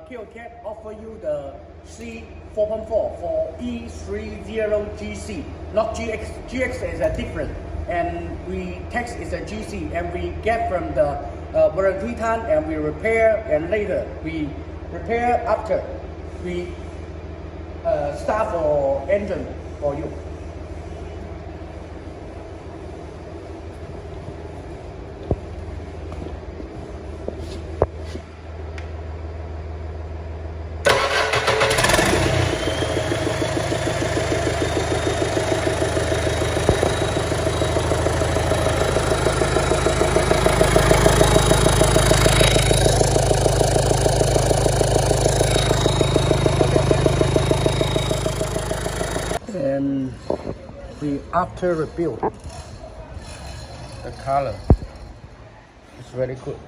Kyotechs offer you the C4.4 for E30GC, not GX. GX is a different, and we Tex is a GC, and we get from the warranty time, and we repair, and later we repair after we start for engine for you. And the after rebuild, the color is very good.